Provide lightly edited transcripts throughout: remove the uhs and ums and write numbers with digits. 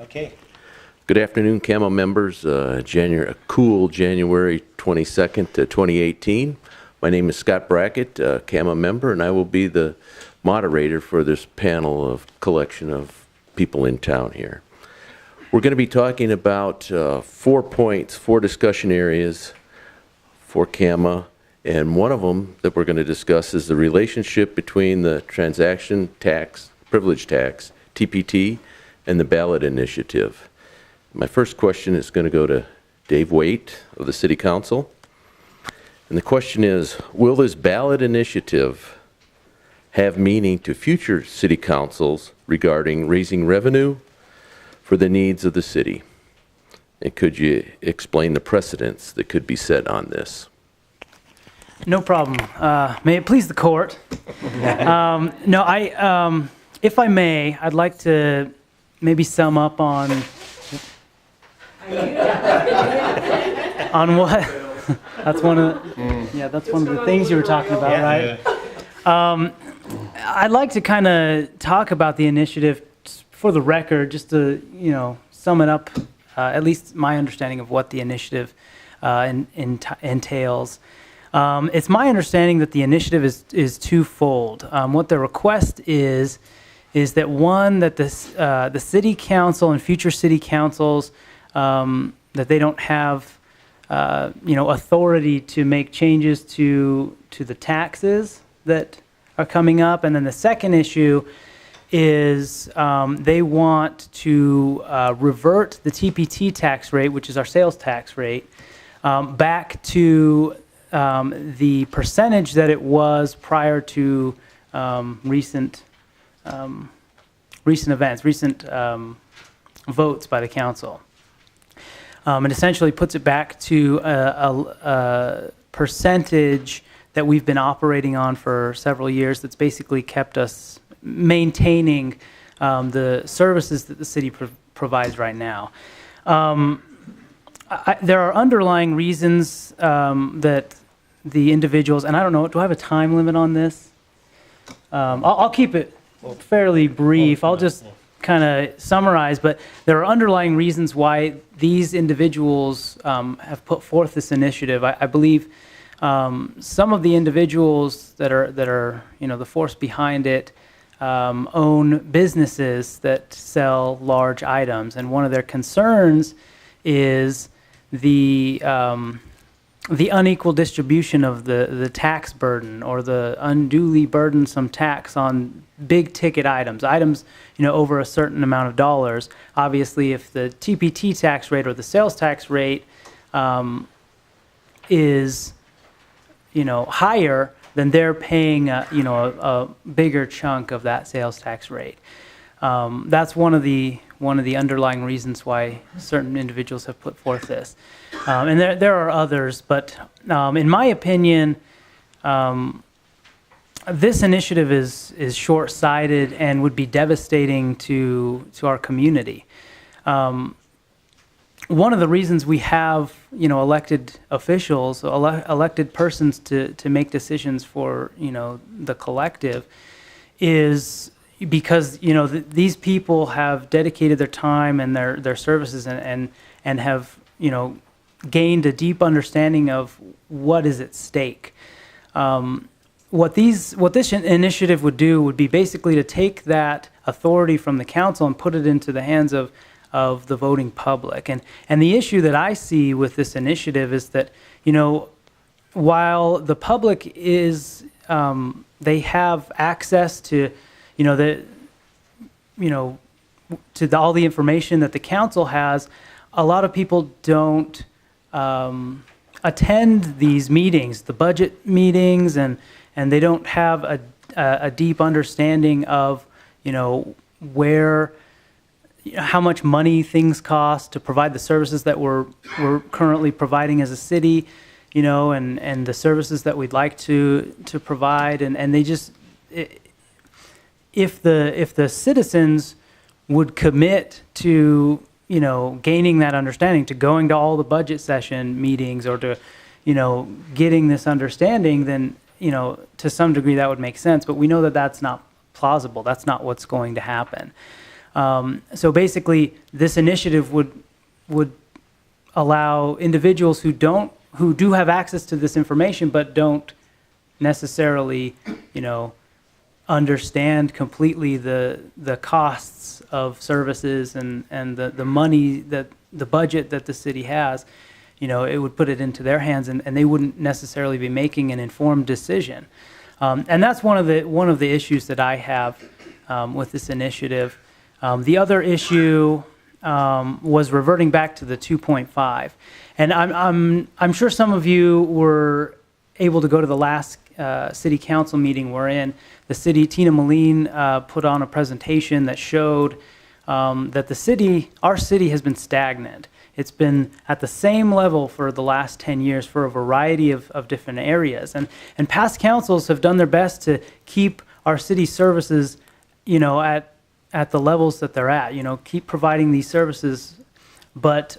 Okay. Good afternoon, KAMMA members. A cool January 22nd, 2018. My name is Scott Brackett, KAMMA member, and I will be the moderator for this panel of collection of people in town here. We're going to be talking about 4 points, 4 discussion areas for KAMMA, and one of them that we're going to discuss is the relationship between the transaction tax, privilege tax, TPT, and the ballot initiative. My first question is going to go to Dave Waite of the City Council. And the question is, will this ballot initiative have meaning to future city councils regarding raising revenue for the needs of the city? And could you explain the precedents that could be set on this? No problem. May it please the court. If I may, I'd like to maybe sum up on what that's one of the things you were talking about, right? I'd like to kind of talk about the initiative for the record, just to sum it up, at least my understanding of what the initiative entails. It's my understanding that the initiative is twofold. What the request is that one, that the city council and future city councils, that they don't have authority to make changes to the taxes that are coming up. And then the second issue is they want to revert the TPT tax rate, which is our sales tax rate, back to the percentage that it was prior to recent votes by the council. It essentially puts it back to a percentage that we've been operating on for several years that's basically kept us maintaining the services that the city provides right now. There are underlying reasons that the individuals, and I don't know, do I have a time limit on this? I'll keep it fairly brief. I'll just kind of summarize, but there are underlying reasons why these individuals have put forth this initiative. I believe some of the individuals that are the force behind it own businesses that sell large items, and one of their concerns is the unequal distribution of the tax burden, or the unduly burdensome tax on big ticket items over a certain amount of dollars. Obviously, if the TPT tax rate or the sales tax rate is higher, then they're paying a bigger chunk of that sales tax rate. That's one of the underlying reasons why certain individuals have put forth this. And there are others, but in my opinion, this initiative is short-sighted and would be devastating to our community. One of the reasons we have elected officials, elected persons to make decisions for the collective, is because these people have dedicated their time and their services and have gained a deep understanding of what is at stake. What this initiative would do would be basically to take that authority from the council and put it into the hands of the voting public. And the issue that I see with this initiative is that while the public is they have access to all the information that the council has, a lot of people don't attend these meetings, the budget meetings, and they don't have a deep understanding of how much money things cost to provide the services that we're currently providing as a city, and the services that we'd like to provide, and they just, if the citizens would commit to gaining that understanding, to going to all the budget session meetings, or to getting this understanding, then to some degree that would make sense. But we know that that's not plausible. That's not what's going to happen. So basically, this initiative would allow individuals who do have access to this information, but don't necessarily, understand completely the costs of services and the money that the budget that the city has. It would put it into their hands, and they wouldn't necessarily be making an informed decision. And that's one of the issues that I have with this initiative. The other issue was reverting back to the 2.5, and I'm sure some of you were able to go to the last city council meeting we're in. The city, Tina Moline, put on a presentation that showed that our city has been stagnant. It's been at the same level for the last 10 years for a variety of different areas. And past councils have done their best to keep our city services, at the levels that they're at, keep providing these services. But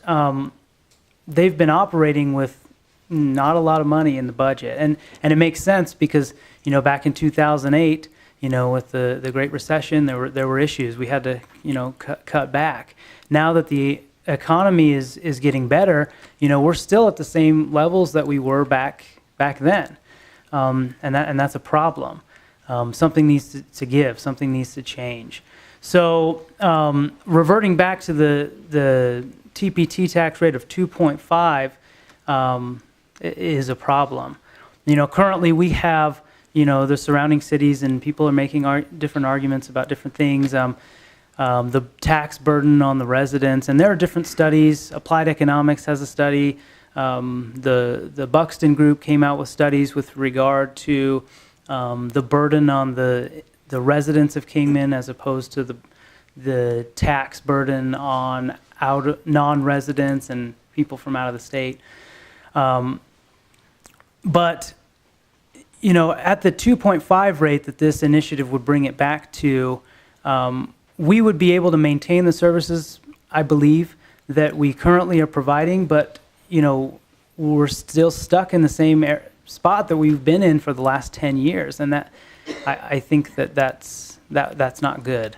they've been operating with not a lot of money in the budget. And it makes sense because, back in 2008, with the Great Recession, there were issues. We had to, cut back. Now that the economy is getting better, we're still at the same levels that we were back then. And that's a problem. Something needs to give, something needs to change. So reverting back to the TPT tax rate of 2.5 is a problem. Currently we have, the surrounding cities, and people are making different arguments about different things. The tax burden on the residents, and there are different studies. Applied Economics has a study. The Buxton Group came out with studies with regard to the burden on the residents of Kingman as opposed to the tax burden on non-residents and people from out of the state. But at the 2.5 rate that this initiative would bring it back to, we would be able to maintain the services, I believe, that we currently are providing, but we're still stuck in the same spot that we've been in for the last 10 years, and that I think that's not good.